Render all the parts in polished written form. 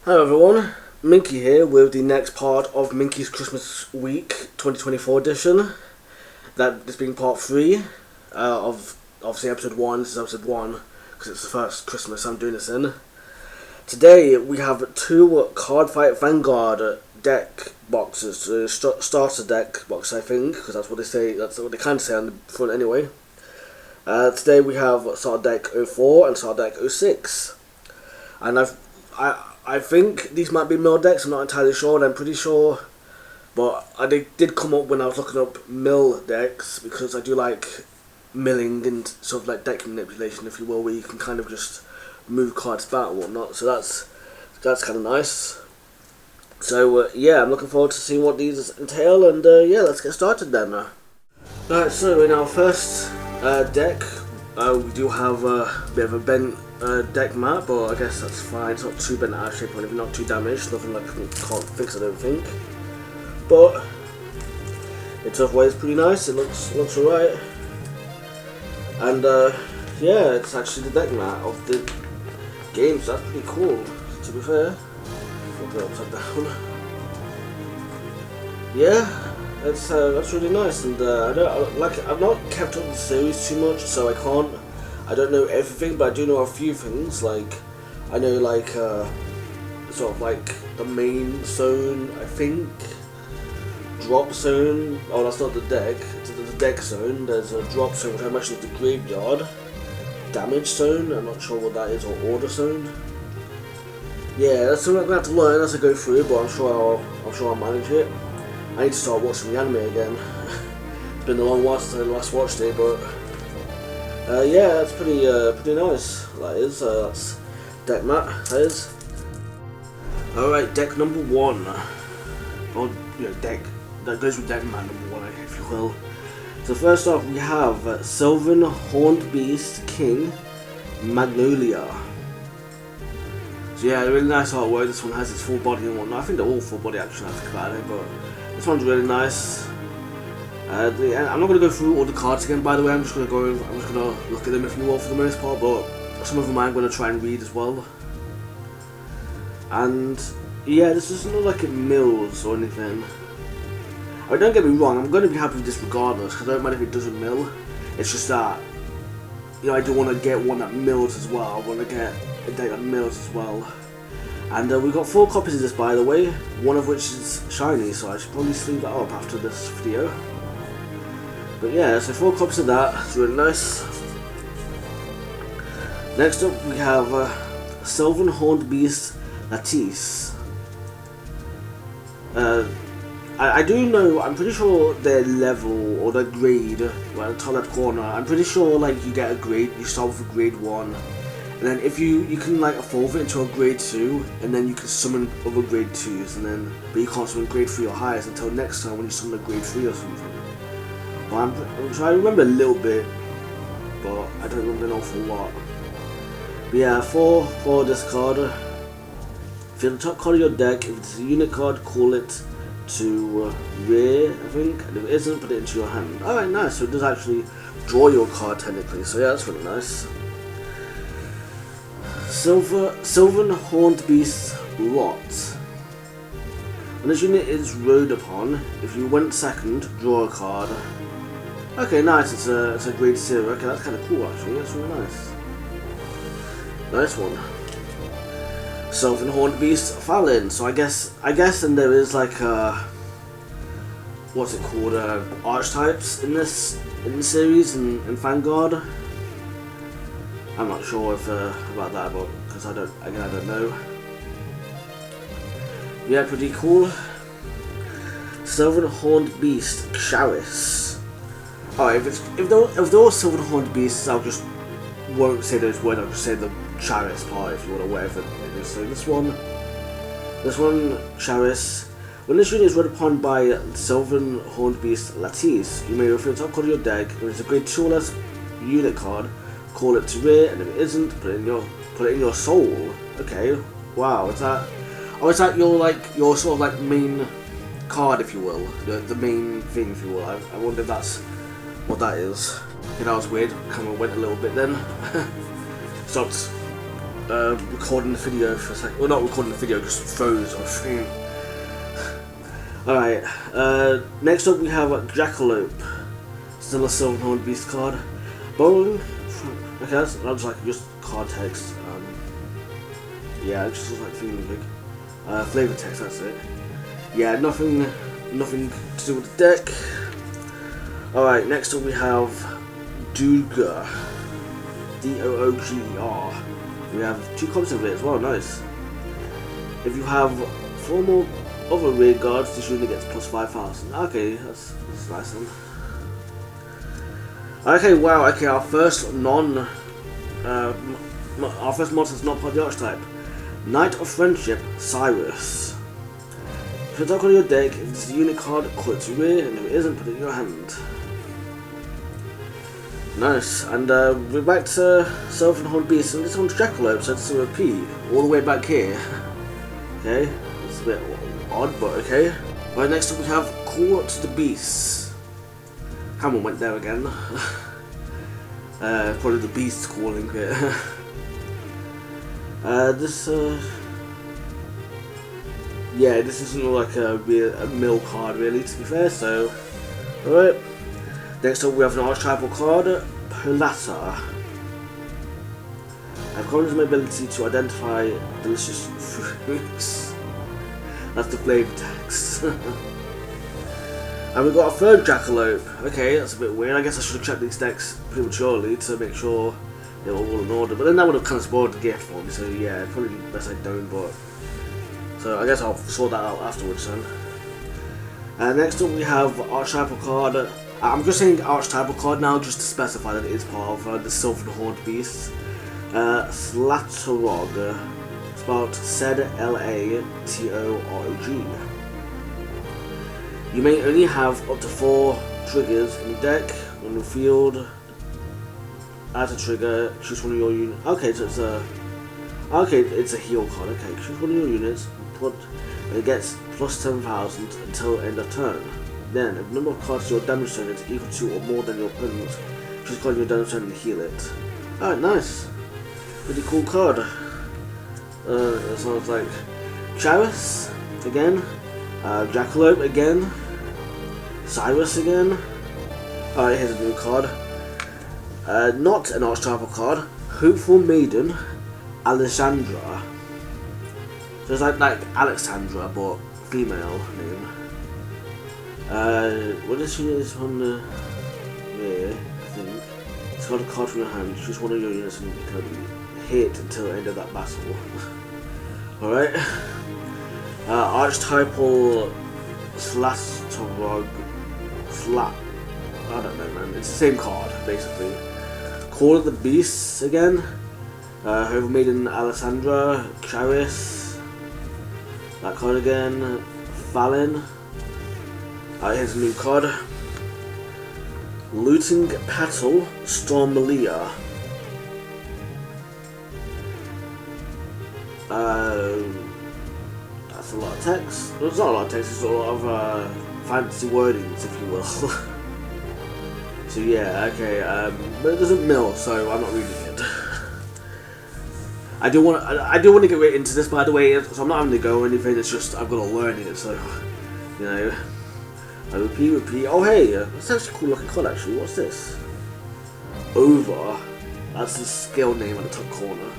Hello everyone, Minkey here with the next part of Minkey's Christmas Week 2024 edition. That is being part 3 of obviously episode 1. This is episode 1 because it's the first Christmas I'm doing this in. Today we have 2 Cardfight Vanguard deck boxes, starter deck box I think, because that's what they say, that's what they kind of say on the front anyway. Today we have starter deck 04 and starter deck 06. And I think these might be mill decks, I'm not entirely sure, and I'm pretty sure, but they did come up when I was looking up mill decks, because I do like milling and sort of like deck manipulation, if you will, where you can kind of just move cards about and whatnot, so that's kind of nice. So yeah, I'm looking forward to seeing what these entail, and yeah, let's get started then. Right, so in our first deck, we do have a bit of a bent deck mat, but I guess that's fine. It's not too bent out of shape or anything, not too damaged, nothing like I can't fix, I don't think. But in tough ways, pretty nice. It looks alright, and yeah, it's actually the deck mat of the game, so that's pretty cool. To be fair, flip it upside down. Yeah. That's really nice, and I've not kept up with the series too much, so I don't know everything, but I do know a few things. Like I know sort of like the main zone, I think, drop zone. Oh, that's not the deck. It's the deck zone. There's a drop zone, which I mentioned is the graveyard. Damage zone. I'm not sure what that is, or order zone. Yeah, that's something I'm gonna have to learn as I go through, but I'm sure I'll manage it. I need to start watching the anime again. It's been a long while since I last watched it, but yeah, that's pretty nice. That is, that's deck mat. That is. All right, deck number 1. Or deck that goes with deck mat number 1, if you will. So first off, we have Sylvan Horned Beast King Magnolia. So yeah, really nice artwork. This one has its full body and whatnot. I think they're all full body actually. I think about it, but this one's really nice. I'm not going to go through all the cards again, by the way. I'm just going to look at them if you will for the most part, but some of them I'm going to try and read as well. And yeah, this doesn't look like it mills or anything. I mean, don't get me wrong, I'm going to be happy with this regardless, because I don't mind if it doesn't mill. It's just that, I do want to get one that mills as well. I want to get a deck that mills as well. And we've got 4 copies of this, by the way, one of which is shiny, so I should probably sleeve that up after this video. But yeah, so 4 copies of that, it's really nice. Next up we have Sylvan Horned Beast Lattice. I do know, I'm pretty sure their level, or their grade, well, the top left corner, I'm pretty sure like you get a grade, you start with a grade 1. And then if you can like evolve it into a grade 2, and then you can summon other grade 2s, and then but you can't summon grade 3 or higher until next time when you summon a grade 3 or something. But I'm trying to remember a little bit, but I don't remember an awful lot. But yeah, for this card, fill the top card of your deck. If it's a unit card, call it to rear, I think, and if it isn't, put it into your hand. Alright, nice, so it does actually draw your card technically, so yeah, that's really nice. Sylvan Horned Beast Lot. When this unit is rode upon, if you went second, draw a card. Okay, nice, it's a grade 0. Okay, that's kind of cool actually, that's really nice. Nice one. Sylvan Horned Beast Fallin. So I guess then there is like what's it called, archetypes in the series in Vanguard. I'm not sure if about that, but because I don't know. Yeah, pretty cool. Sylvan Horned Beast Charis. Alright, if there were Sylvan Horned Beasts, I won't say those words. I'll just say the Charis part, if you want, or whatever it is. So this one, Charis. When this unit is read upon by Sylvan Horned Beast Lattice, you may refer to the top card of your deck. If it's a grade 2 or less unit card, call it to rear, and if it isn't, put it in your soul. Okay, wow, is that your sort of like main card, if you will, the main thing, if you will. I wonder if that's what that is. Okay, that was weird. Kind of went a little bit then. Stopped recording the video for a second. Well, not recording the video, just froze on screen. Alright, next up we have Jackalope. Still a Sylvan Horned Beast card. Borrowing. Okay, that's like just card text. Yeah, it just looks like feeling big. Flavor text, that's it. Yeah, nothing to do with the deck. Alright, next up we have Dooger. D-O-O-G-E-R. We have 2 copies of it as well, nice. If you have 4 more other rear guards, this unit gets plus 5,000. Okay, that's nice then. Okay, wow, okay, our first monster is not part of the archetype. Knight of Friendship, Cyrus. If you attack on your deck, if it's a unit card, call it to rear, and if it isn't, put it in your hand. Nice, and we're back to Sylvan Horned Beast, and this one's Jackalope, so it's a repeat, all the way back here. Okay, that's a bit odd, but okay. Right, next up we have Call to the Beast. Hammer went there again. Probably the Beast calling it. Yeah, this isn't like a mill card really, to be fair, so alright. Next up we have an archetypal card, Polata. I've covered my ability to identify delicious fruits. That's the flavor text. And we've got a third Jackalope. Okay, that's a bit weird. I guess I should have checked these decks prematurely to make sure they were all in order. But then that would have kind of spoiled the gift for me, so yeah, probably best I don't, but... So I guess I'll sort that out afterwards then. Next up we have archetypal card. I'm just saying archetypal card now just to specify that it is part of the Sylvan Horned Beast. Slatorog. Spelled Z-L-A-T-O-R-O-G. You may only have up to 4 triggers in the deck. On the field, add a trigger, choose one of your units. Okay, so it's a... Okay, it's a heal card. Okay, choose one of your units, and it gets plus 10,000 until end of turn. Then, if the number of cards your damage turn is equal to or more than your opponent's, choose a card in your damage turn and heal it. Alright, nice. Pretty cool card. It sounds like Charis again, Jackalope again, Cyrus again. Alright, here's a new card. Not an archetypal card. Hopeful Maiden, Alessandra. So it's like Alexandra, but female name. What is this one? Yeah, I think. It's got a card from your hand. Choose one of your units and you can hit until the end of that battle. Alright. Archetypal Slatorog. I don't know, man. It's the same card, basically. Call of the Beasts again. Hopeful Maiden, Alessandra, Charis. That card again. Fallon. Here's a new card. Looting Petal, Stormalia. That's a lot of text. Well, it's not a lot of text, it's a lot of fancy wordings, if you will. So yeah, okay, but it doesn't mill, so I'm not reading it. I do want to get right into this, by the way, so I'm not having to go or anything, it's just I've got to learn it, so, you know. I repeat. Oh hey, that's actually a cool looking card actually. What's this? Over. That's the skill name at the top corner.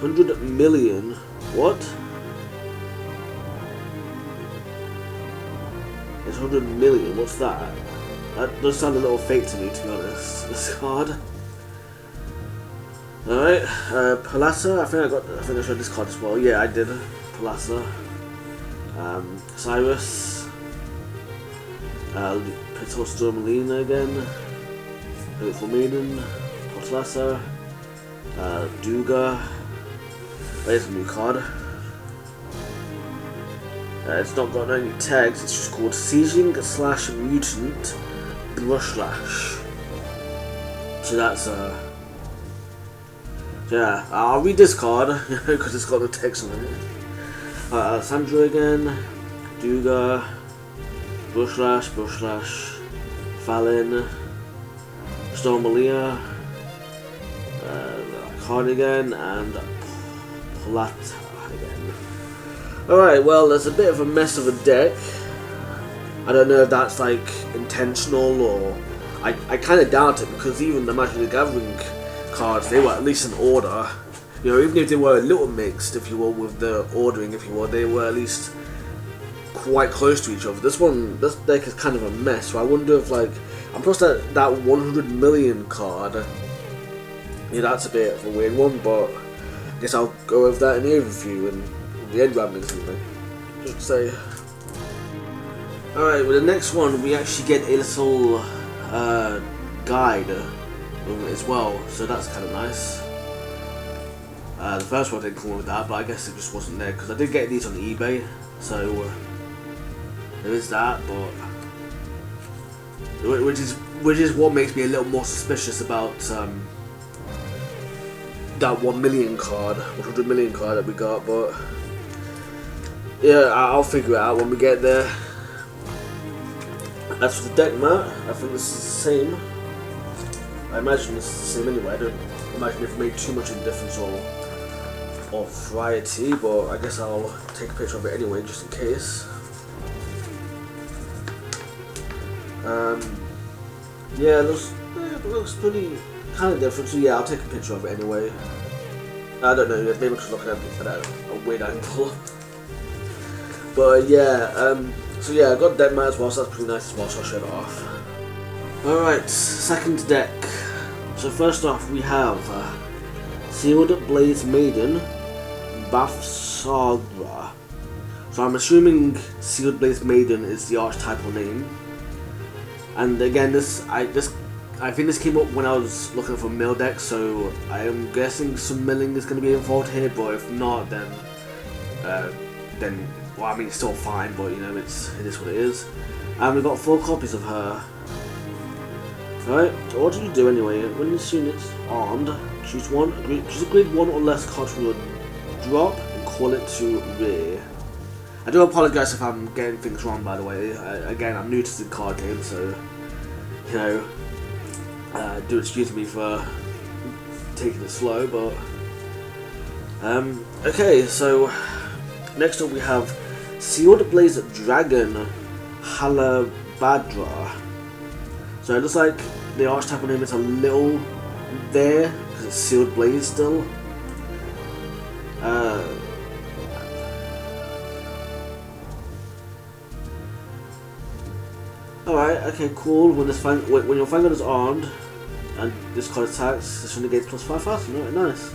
100 million. What? It's 100 million. What's that? That does sound a little fake to me, to be honest. This card. Alright. Palasa. I think I showed this card as well. Yeah, I did. Palasa. Cyrus, Petal Stormalina again, Hopeful Maiden, Potlasa, Duga. There's a new card. It's not got any tags, it's just called Sieging / Mutant Brushlash. So that's yeah, I'll read this card because it's got the text on it. Alessandra again, Duga, Brushlash, Fallon, Stormalia, Card again, and Plata again. Alright, well, there's a bit of a mess of a deck. I don't know if that's like intentional, or I kind of doubt it, because even the Magic the Gathering cards, they were at least in order. You know, even if they were a little mixed, if you will, with the ordering, if you will, they were at least quite close to each other. This deck is kind of a mess, so I wonder if, like, and plus that 100 million card, yeah, that's a bit of a weird one, but I guess I'll go over that in the overview and the end ramblings and everything. Just say. Alright, with the next one, we actually get a little guide as well, so that's kind of nice. The first one didn't come with that, but I guess it just wasn't there, because I did get these on eBay, so there is that, but which is what makes me a little more suspicious about that 1 million card, 100 million card that we got, but yeah, I'll figure it out when we get there. As for the deck mat, I think this is the same. I imagine this is the same anyway. I don't imagine they've made too much of a difference or variety, but I guess I'll take a picture of it anyway, just in case. Yeah, it looks pretty kind of different, so yeah, I'll take a picture of it anyway. I don't know, maybe I'm just looking at it at a weird angle. But yeah, so yeah, I got deck mat as well, so that's pretty nice as well, so I'll show it off. Alright, second deck. So first off, we have Sealed Blaze Maiden, Bafsagra. So I'm assuming Sealed Blaze Maiden is the archetypal name. And again, I think this came up when I was looking for mill decks, so I am guessing some milling is going to be involved here. But if not, then well, I mean, it's still fine. But you know, it is what it is. And we've got 4 copies of her. Alright, so what do you do anyway? When this unit's armed, choose a grade 1 or less card from your drop and call it to rear. I do apologise if I'm getting things wrong, by the way. Again, I'm new to the card game, so you know, do excuse me for taking it slow. But okay, so next up we have Sealed Blaze Dragon Halabadra. So it looks like the archetypal name is a little there because it's Sealed Blaze still. Alright, okay, cool. When your Vanguard is armed and this card attacks, this one negates +5,000. Alright, nice.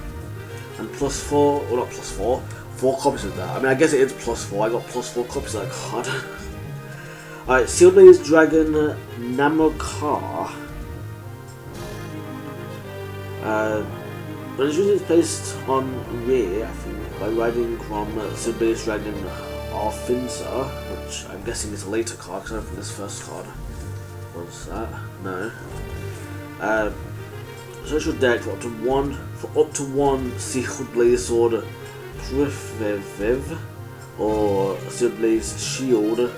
And +4, or not +4, 4 copies of that. I mean, I guess it is +4. I got +4 copies of that card. Alright, Sealed Blaze Dragon Namokar. When his unit is placed on rear, I think, by riding from Sealed Blaze Dragon Arfinsa, which I'm guessing is a later card, because I don't think this first card was that. No. Social deck for up to one Sealed Blaze Sword Priviv or Sealed Blaze Shield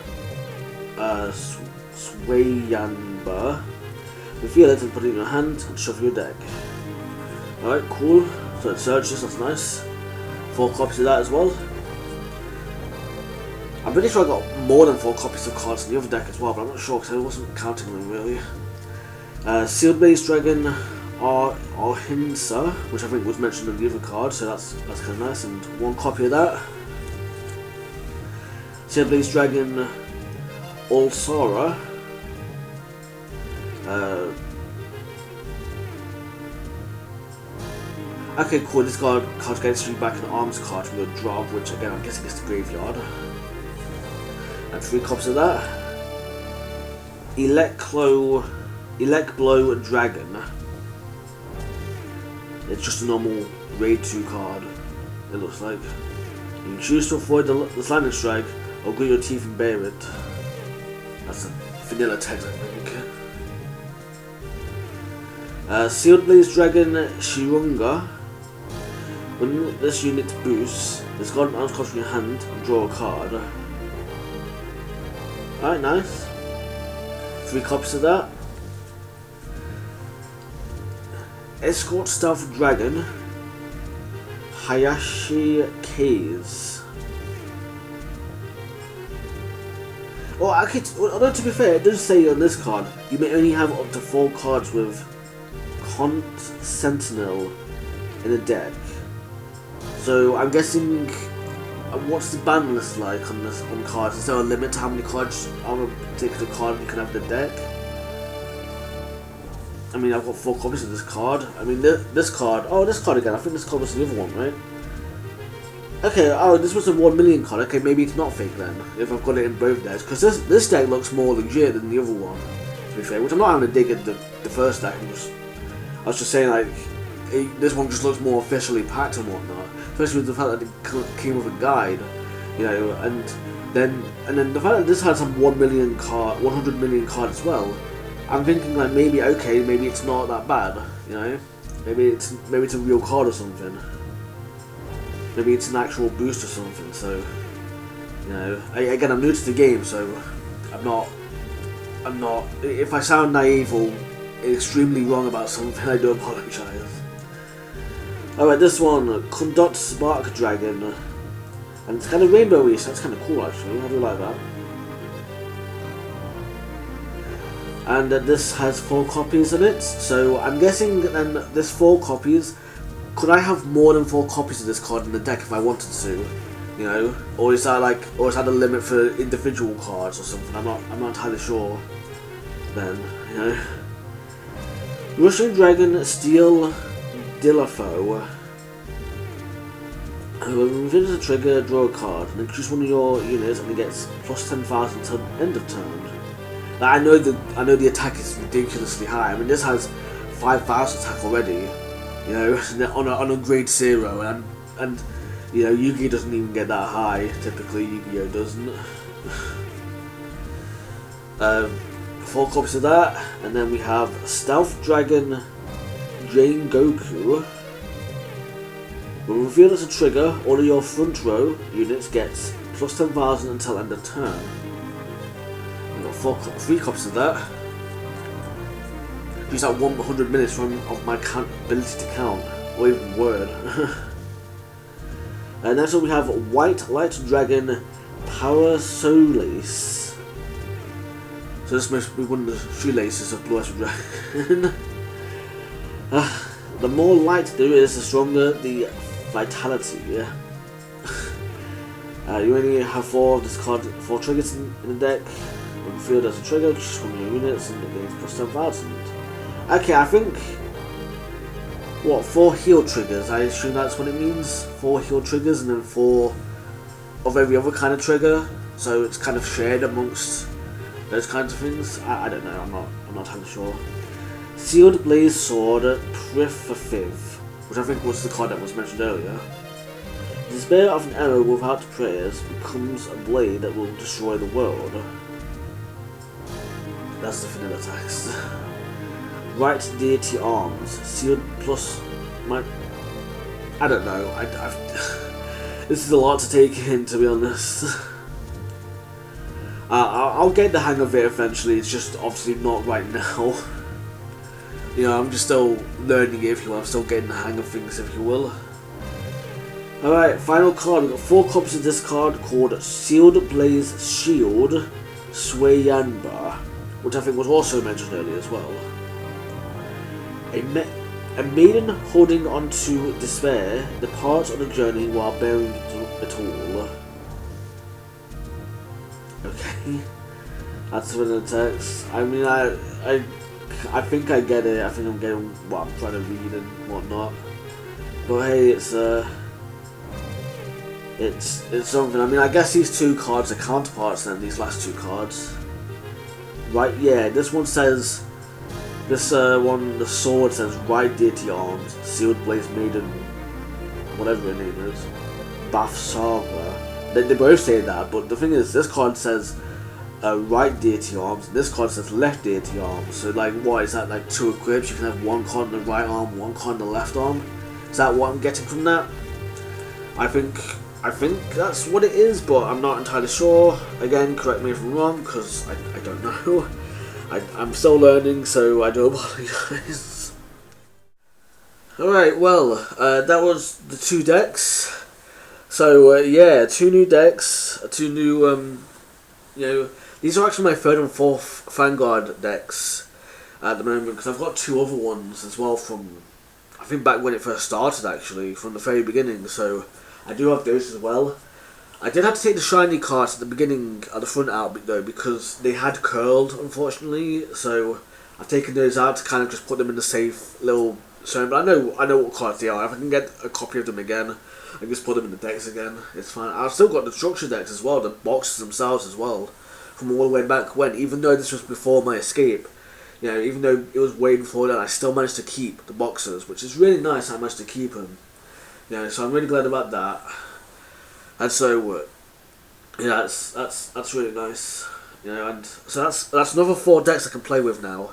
Swayanba. Reveal it and put it in your hand and shuffle your deck. Alright, cool. So it searches, that's nice. 4 copies of that as well. I'm pretty sure I got more than 4 copies of cards in the other deck as well, but I'm not sure because I wasn't counting them really. Sealed Blaze Dragon Arhinsa, which I think was mentioned in the other card, so that's kind of nice, and 1 copy of that. Sealed Blaze Dragon Ulsara. Okay, cool. This card gets you back an arms card from your drop, which again I'm guessing is the graveyard. And 3 copies of that. Elecblow Dragon. It's just a normal raid 2 card, it looks like. You can choose to avoid the Sliding Strike or grit your teeth and bear it. That's a vanilla text, I think. Sealed Blaze Dragon Shirunga. When this unit boosts, discard an arms card from your hand and draw a card. Alright, nice. 3 copies of that. Escort Stealth Dragon, Hayashi Case. Well, although to be fair, it does say on this card, you may only have up to 4 cards with Cont Sentinel in a deck. So I'm guessing, what's the ban list like on cards? Is there a limit to how many cards on a particular card you can have in the deck? I mean, I've got 4 copies of this card. I mean, this card again, I think this card was the other one, right? Okay, oh, this was a 1 million card. Okay, maybe it's not fake then, if I've got it in both decks. Because this deck looks more legit than the other one, to be fair. Which I'm not having a dig at the first deck. I was just saying, like, this one just looks more officially packed and whatnot. Especially with the fact that it came with a guide, you know, and then the fact that this had some 100 million card as well. I'm thinking like maybe it's not that bad, you know. Maybe it's a real card or something. Maybe it's an actual boost or something. So, you know, again, I'm new to the game, so I'm not. If I sound naive or extremely wrong about something, I do apologise. Alright, this one, Conduct Spark Dragon, and it's kind of rainbowy, so that's kind of cool actually. I do like that. And this has 4 copies of it, so I'm guessing then this 4 copies. Could I have more than 4 copies of this card in the deck if I wanted to? You know, or is that a limit for individual cards or something? I'm not entirely sure. Then, you know, Russian Dragon Steel Dilafo. When you a trigger, draw a card, and then choose one of your units, and it gets plus 10,000 until end of turn. Now, I know the attack is ridiculously high. I mean, this has 5,000 attack already. You know, on a grade 0, and you know, Yu-Gi doesn't even get that high. Typically, Yu-Gi-Oh doesn't. 4 copies of that, and then we have Stealth Dragon Jane Goku. When revealed as a trigger, all of your front row units gets plus 10,000 until end of turn. We've got 3 copies of that. Use that 100 minutes of my ability to count, or even word. And next we have White Light Dragon Power Solace. So this must be one of the shoelaces of Blue Eyes Dragon. The more light there is, the stronger the vitality. You only have 4 of this card, 4 triggers in the deck. When revealed as a trigger, choose one of your units and it gains plus 10,000. Okay, I think, 4 heal triggers, I assume that's what it means. 4 heal triggers and then 4 of every other kind of trigger, so it's kind of shared amongst those kinds of things. I don't know, I'm not entirely sure. Sealed Blaze Sword Prifafiv, which I think was the card that was mentioned earlier. The despair of an arrow without prayers becomes a blade that will destroy the world. That's the vanilla text. Right Deity Arms, sealed plus I don't know, this is a lot to take in, to be honest. I'll get the hang of it eventually, it's just obviously not right now. You know, I'm just still learning it, if you will, I'm still getting the hang of things, if you will. Alright, final card, we've got 4 copies of this card called Sealed Blaze Shield Swayanba, which I think was also mentioned earlier as well. A maiden holding on to despair departs on a journey while bearing it all. Okay, that's for the text. I mean, I think I get it. I think I'm getting what I'm trying to read and whatnot. But hey, it's something. I mean, I guess these 2 cards are counterparts then. These last 2 cards, right? Yeah, this one says. This one, the sword says Right Deity Arms, Sealed Blaze Maiden, whatever her name is, Bath Saga. They both say that, but the thing is, this card says Right Deity Arms, and this card says Left Deity Arms. So, like, what is that? Like 2 equips? You can have 1 card on the right arm, 1 card on the left arm. Is that what I'm getting from that? I think that's what it is, but I'm not entirely sure. Again, correct me if I'm wrong, because I don't know. I'm still learning, so I do apologise. Alright, well, that was the 2 decks. So, yeah, 2 new decks, 2 new, these are actually my 3rd and 4th Vanguard decks at the moment, because I've got 2 other ones as well from, I think back when it first started actually, from the very beginning, so I do have those as well. I did have to take the shiny cards at the beginning, at the front out though, because they had curled, unfortunately, so I've taken those out to kind of just put them in the safe little zone, but I know what cards they are. If I can get a copy of them again, I can just put them in the decks again, it's fine. I've still got the structure decks as well, the boxes themselves as well, from all the way back when, even though this was before my escape. You know, even though it was way before that, I still managed to keep the boxes, which is really nice. I managed to keep them. You know, so I'm really glad about that. And so, yeah, that's really nice. You know, and so that's another 4 decks I can play with now.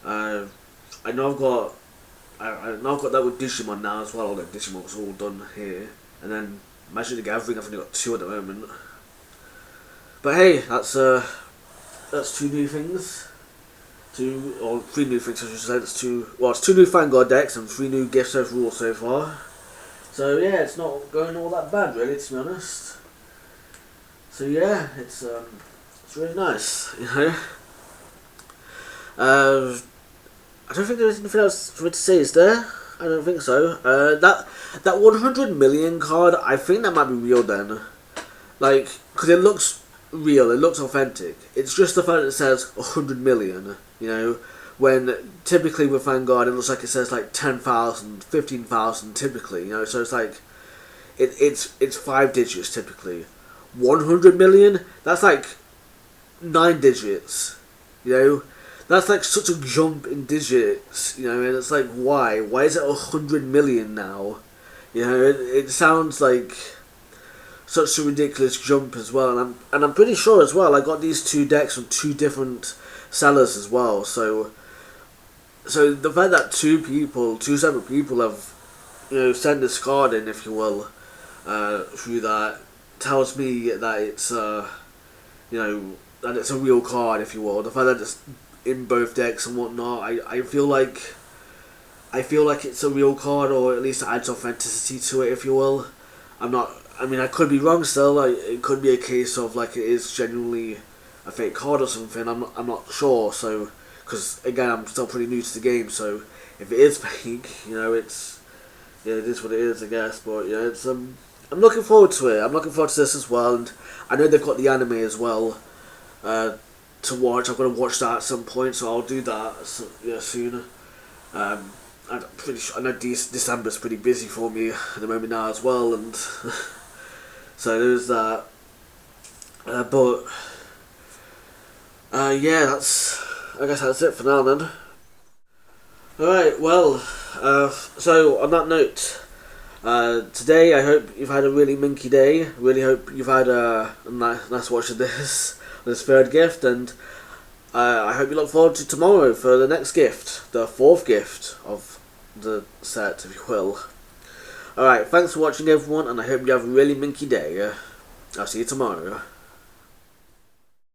I know I've got that with Digimon now as well. Although Digimon's all done here, and then Magic the Gathering I've only got 2 at the moment. But hey, that's 2 new things. 2 or 3 new things I should say. That's 2. Well, it's 2 new Vanguard decks and 3 new gifts overall so far. So yeah, it's not going all that bad really, to be honest. So yeah, it's really nice, you know. I don't think there's anything else for me to say, is there? I don't think so. That 100 million card, I think that might be real then. Like, because it looks real, it looks authentic. It's just the fact that it says 100 million, you know, when typically with Vanguard it looks like it says like 10,000, 15,000 typically, you know, so it's like, it's 5 digits typically. 100 million, that's like 9 digits, you know. That's like such a jump in digits, you know, and it's like, why? Why is it 100 million now? You know, it sounds like such a ridiculous jump as well, and I'm pretty sure as well I got these 2 decks from 2 different sellers as well, so the fact that 2 separate people have, you know, sent this card in, if you will, through that, tells me that it's, you know, that it's a real card, if you will. The fact that it's in both decks and whatnot, I feel like it's a real card, or at least it adds authenticity to it, if you will. I mean, I could be wrong still. Like, it could be a case of like it is genuinely a fake card or something. I'm not sure. So, because again, I'm still pretty new to the game. So, if it is fake, you know, it is what it is, I guess. But yeah, it's I'm looking forward to it. I'm looking forward to this as well, and I know they've got the anime as well to watch. I'm gonna watch that at some point, so I'll do that soon. I'm pretty sure. I know December's pretty busy for me at the moment now as well, and so there's that. But yeah, I guess that's it for now then. Alright, well, so on that note, today I hope you've had a really minky day. Really hope you've had a nice watch of this 3rd gift, and I hope you look forward to tomorrow for the next gift, the 4th gift of the set, if you will. Alright, thanks for watching everyone, and I hope you have a really minky day. I'll see you tomorrow.